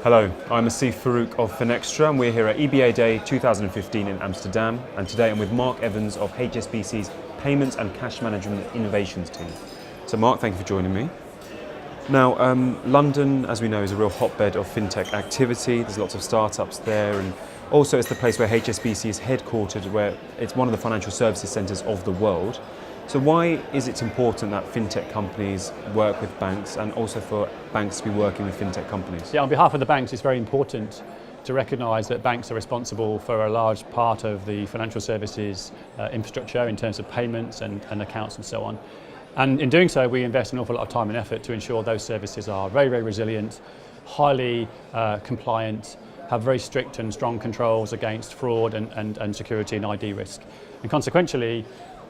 Hello, I'm Asif Farouk of Finextra and we're here at EBA Day 2015 in Amsterdam, and today I'm with Mark Evans of HSBC's Payments and Cash Management Innovations team. So Mark, thank you for joining me. Now, London, as we know, is a real hotbed of fintech activity. There's lots of startups there, and also it's the place where HSBC is headquartered, where it's one of the financial services centres of the world. So why is it important that fintech companies work with banks, and also for banks to be working with fintech companies? Yeah, on behalf of the banks, it's very important to recognise that banks are responsible for a large part of the financial services infrastructure in terms of payments and accounts and so on. And in doing so, we invest an awful lot of time and effort to ensure those services are very, very resilient, highly compliant, have very strict and strong controls against fraud and security and ID risk. And consequentially,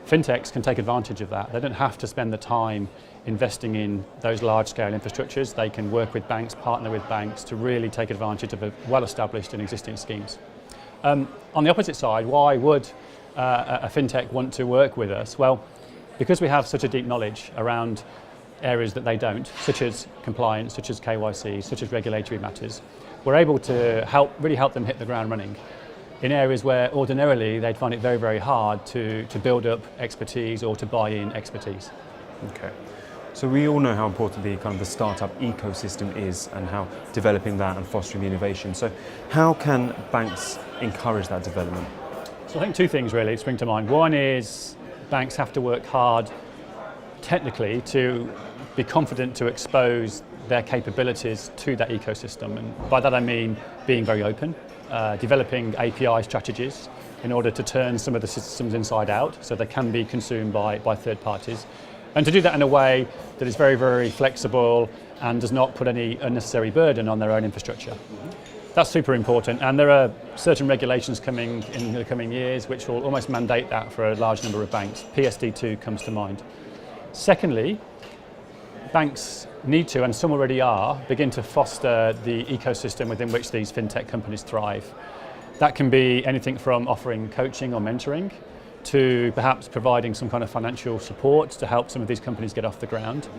fintechs can take advantage of that. They don't have to spend the time investing in those large-scale infrastructures. They can work with banks, partner with banks to really take advantage of well-established and existing schemes. On the opposite side, why would a fintech want to work with us? Well, because we have such a deep knowledge around areas that they don't, such as compliance, such as KYC, such as regulatory matters, we're able to really help them hit the ground running in areas where ordinarily they'd find it very, very hard to build up expertise or to buy in expertise. Okay. So we all know how important the startup ecosystem is, and how developing that and fostering the innovation. So how can banks encourage that development? So I think two things really spring to mind. One is banks have to work hard technically to be confident to expose their capabilities to that ecosystem. And by that I mean being very open, developing API strategies in order to turn some of the systems inside out so they can be consumed by third parties. And to do that in a way that is very, very flexible and does not put any unnecessary burden on their own infrastructure. That's super important, and there are certain regulations coming in the coming years which will almost mandate that for a large number of banks. PSD2 comes to mind. Secondly, banks need to, and some already are, begin to foster the ecosystem within which these fintech companies thrive. That can be anything from offering coaching or mentoring to perhaps providing some kind of financial support to help some of these companies get off the ground.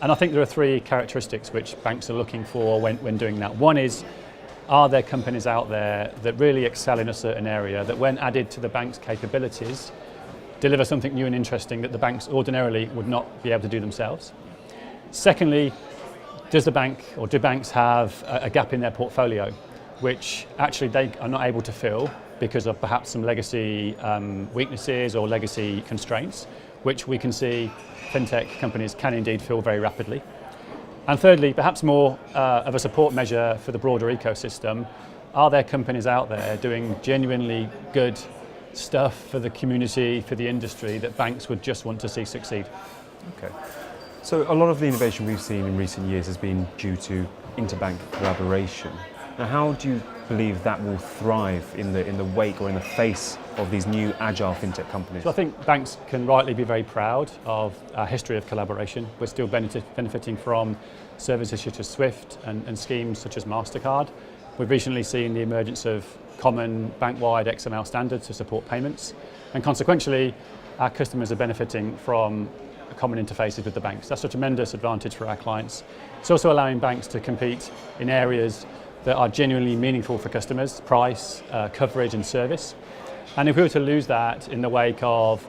And I think there are three characteristics which banks are looking for when doing that. One is, are there companies out there that really excel in a certain area that, when added to the bank's capabilities, deliver something new and interesting that the banks ordinarily would not be able to do themselves? Secondly, do banks have a gap in their portfolio which actually they are not able to fill because of perhaps some legacy weaknesses or legacy constraints, which we can see fintech companies can indeed fill very rapidly? And thirdly, perhaps more of a support measure for the broader ecosystem, are there companies out there doing genuinely good stuff for the community, for the industry, that banks would just want to see succeed? Okay. So a lot of the innovation we've seen in recent years has been due to interbank collaboration. Now, how do you believe that will thrive in the wake or in the face of these new agile fintech companies? So I think banks can rightly be very proud of our history of collaboration. We're still benefiting from services such as SWIFT and schemes such as MasterCard. We've recently seen the emergence of common bank-wide XML standards to support payments, and consequentially our customers are benefiting from common interfaces with the banks. That's a tremendous advantage for our clients. It's also allowing banks to compete in areas that are genuinely meaningful for customers: price, coverage and service. And if we were to lose that in the wake of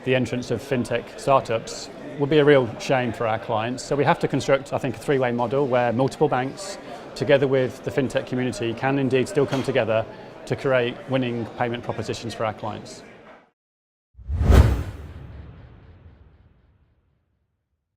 the entrance of fintech startups, it would be a real shame for our clients. So we have to construct, I think, a three-way model where multiple banks, together with the fintech community, can indeed still come together to create winning payment propositions for our clients.